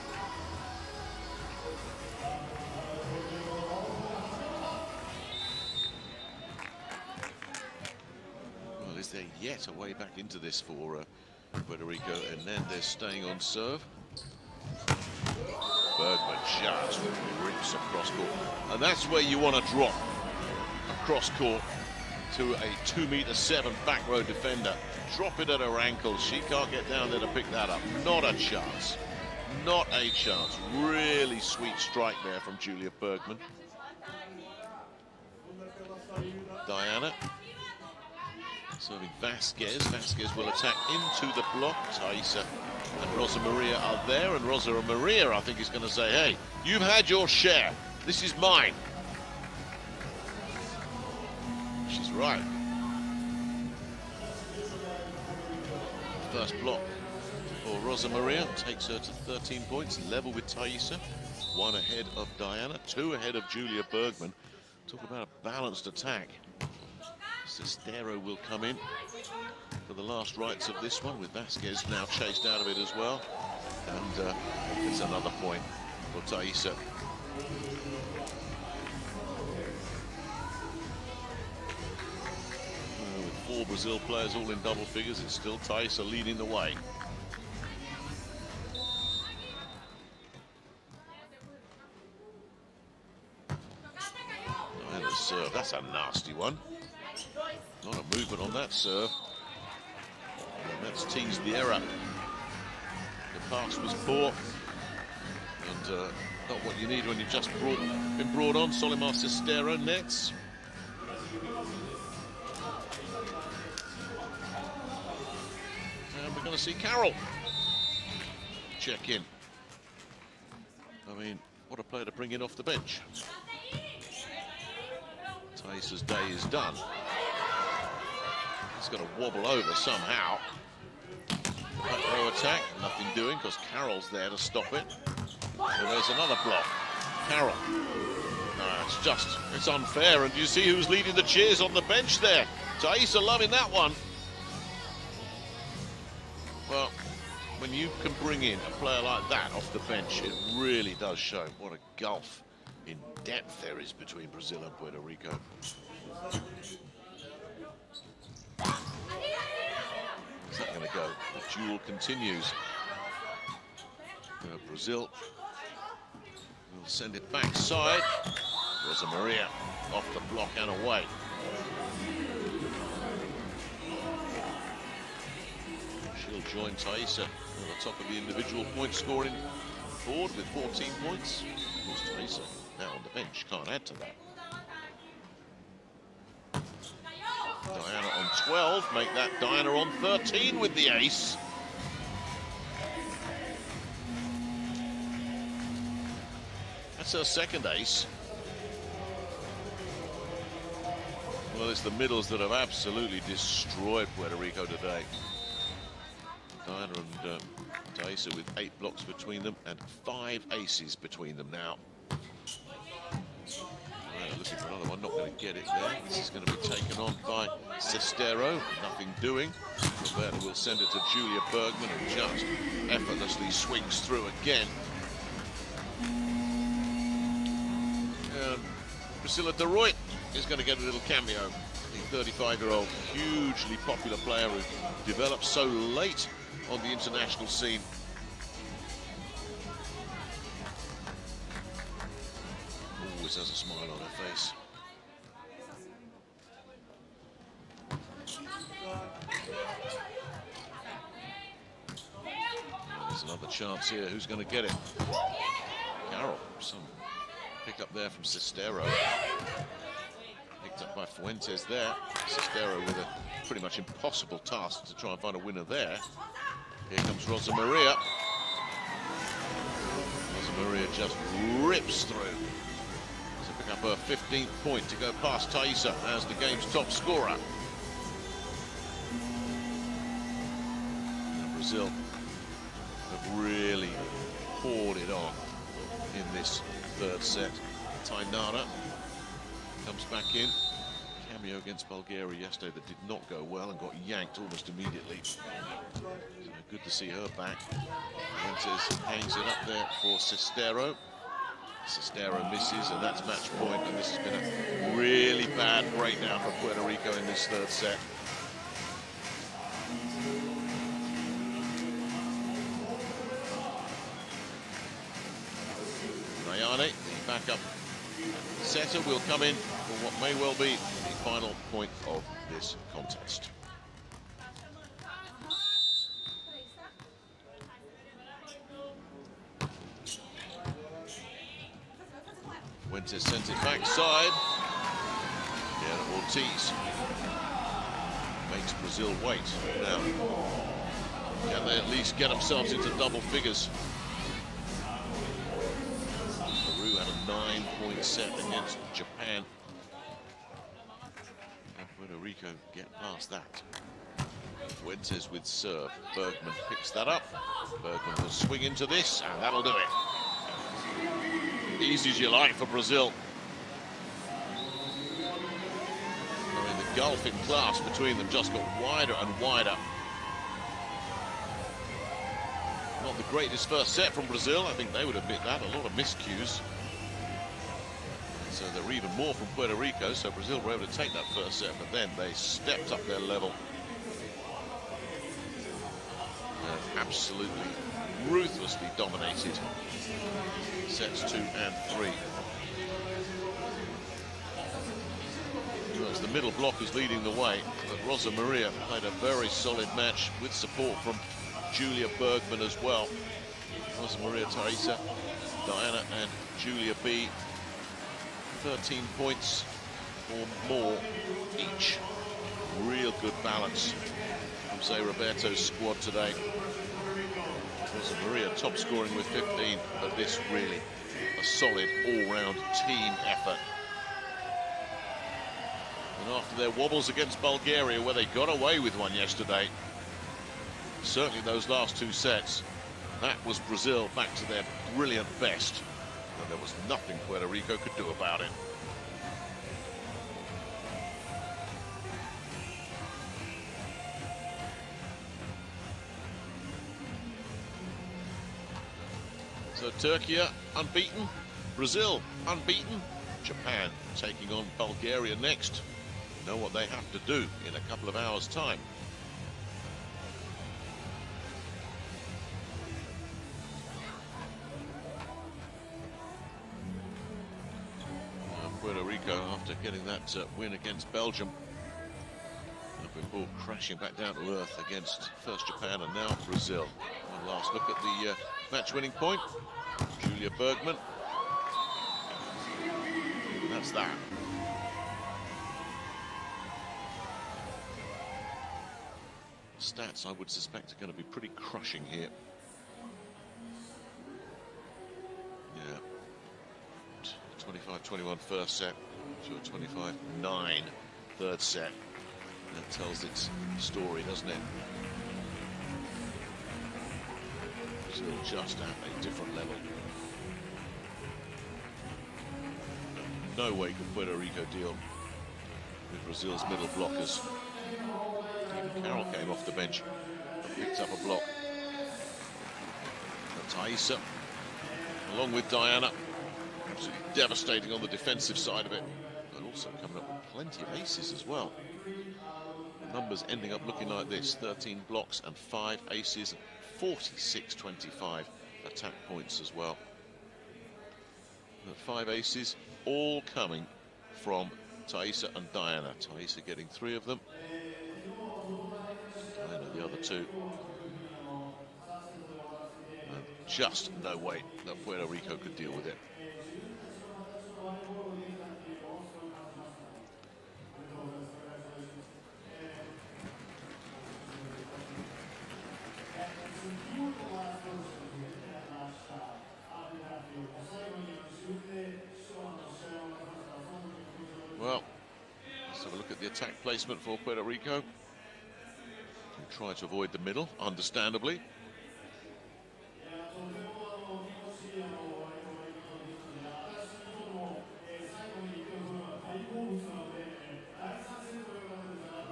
Well, is there yet a way back into this for Puerto Rico? And then they're staying on serve. Bergman just rips across court. And that's where you want to drop across court to a 2'7" back row defender. Drop it at her ankles. She can't get down there to pick that up. Not a chance. Not a chance. Really sweet strike there from Julia Bergman. Diana serving Vasquez. Vasquez will attack into the block. Taissa and Rosa Maria are there, and Rosa Maria, I think, is going to say, hey, you've had your share. This is mine. That's right. First block for Rosa Maria takes her to 13 points, level with Thaisa, 1 ahead of Diana, 2 ahead of Julia Bergman. Talk about a balanced attack. Sestero will come in for the last rites of this one, with Vasquez now chased out of it as well. And it's another point for Thaisa. With 4 Brazil players all in double figures, it's still Thaisa leading the way. Diana's serve, that's a nasty one. Not a movement on that serve. And that's teased the error. The pass was poor. And not what you need when you've just been brought on. Solimar Sestero nets. And we're going to see Carroll check in. I mean, what a player to bring in off the bench. Thaisa's day is done. He's got to wobble over somehow. Back row attack, nothing doing because Carroll's there to stop it. And there's another block. Carroll. No, it's unfair. And you see who's leading the cheers on the bench there. Thaisa loving that one. Well, when you can bring in a player like that off the bench, it really does show what a gulf in depth there is between Brazil and Puerto Rico. Is that going to go? The duel continues. Brazil will send it backside. Rosa Maria off the block and away. She'll join Thaisa on the top of the individual point scoring board with 14 points. Of course, Thaisa now on the bench, can't add to that. Diana on 12, make that Diana on 13 with the ace. That's her second ace. Well, it's the middles that have absolutely destroyed Puerto Rico today. Diana and Thaisa with 8 blocks between them and 5 aces between them now. Looking for another one, not going to get it there. This is going to be taken on by Sestero, nothing doing. Roberta will send it to Julia Bergman and just effortlessly swings through again. Priscilla de Ruyt is going to get a little cameo. The 35-year-old, hugely popular player who developed so late on the international scene. Always has a smile on her face. There's another chance here. Who's going to get it? Carroll. Some pick up there from Sestero. Picked up by Fuentes there. Sestero with a pretty much impossible task to try and find a winner there. Here comes Rosa Maria. Rosa Maria just rips through. Pick up her 15th point to go past Thaisa as the game's top scorer. And Brazil have really poured it on in this third set. Tainara comes back in. Cameo against Bulgaria yesterday that did not go well and got yanked almost immediately. So good to see her back. Fuentes hangs it up there for Sestero. Sestero misses, and that's match point, and this has been a really bad breakdown for Puerto Rico in this third set. Nayane, the backup setter, will come in for what may well be the final point of this contest. Fuentes sends it backside. Yeah, Ortiz makes Brazil wait. Now, can they at least get themselves into double figures? Peru had a 9-point set against Japan. And Puerto Rico get past that. Fuentes with serve. Bergman picks that up. Bergman will swing into this, and that'll do it. Easy as you like for Brazil. I mean, the gulf in class between them just got wider and wider. Not the greatest first set from Brazil. I think they would admit that. A lot of miscues. So they're even more from Puerto Rico. So Brazil were able to take that first set, but then they stepped up their level. And absolutely, ruthlessly dominated sets 2 and 3. Well, it's the middle block who's leading the way, but Rosa Maria played a very solid match with support from Julia Bergman as well. Rosa Maria, Thaisa, Diana and Julia B. 13 points or more each. Real good balance from Zé Roberto's squad today. Rosa Maria top scoring with 15, but this really a solid all-round team effort. And after their wobbles against Bulgaria, where they got away with one yesterday, certainly those last 2 sets, that was Brazil back to their brilliant best. And there was nothing Puerto Rico could do about it. So Turkey unbeaten, Brazil unbeaten, Japan taking on Bulgaria next. You know what they have to do in a couple of hours' time. Puerto Rico, after getting that win against Belgium, have been brought crashing back down to earth against first Japan and now Brazil. One last look at the match-winning point. Julia Bergman. And that's that. Stats, I would suspect, are going to be pretty crushing here. Yeah. 25-21 first set to a 25-9 third set. That tells its story, doesn't it? Still just at a different level. No way could Puerto Rico deal with Brazil's middle blockers. Even Carroll came off the bench and picked up a block. But Thaisa, along with Diana, absolutely devastating on the defensive side of it, but also coming up with plenty of aces as well. The numbers ending up looking like this: 13 blocks and 5 aces, 46-25 attack points as well. The 5 aces all coming from Thaisa and Diana. Thaisa getting 3 of them, Diana the other 2. And just no way that Puerto Rico could deal with it. Well, let's have a look at the attack placement for Puerto Rico. We try to avoid the middle, understandably.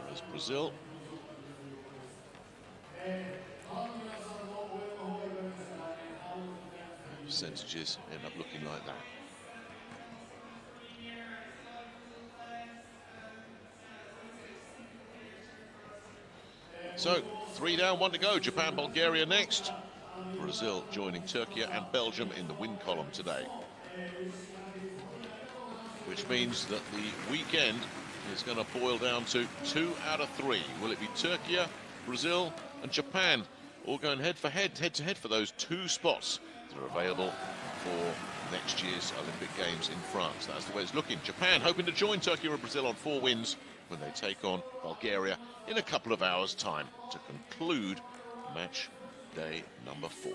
Whereas Brazil, percentages end up looking like that. So, 3 down, 1 to go. Japan, Bulgaria next. Brazil joining Turkey and Belgium in the win column today. Which means that the weekend is going to boil down to 2 out of 3. Will it be Turkey, Brazil and Japan all going head to head for those 2 spots that are available for next year's Olympic Games in France? That's the way it's looking. Japan hoping to join Turkey and Brazil on 4 wins when they take on Bulgaria in a couple of hours' time to conclude match day number 4.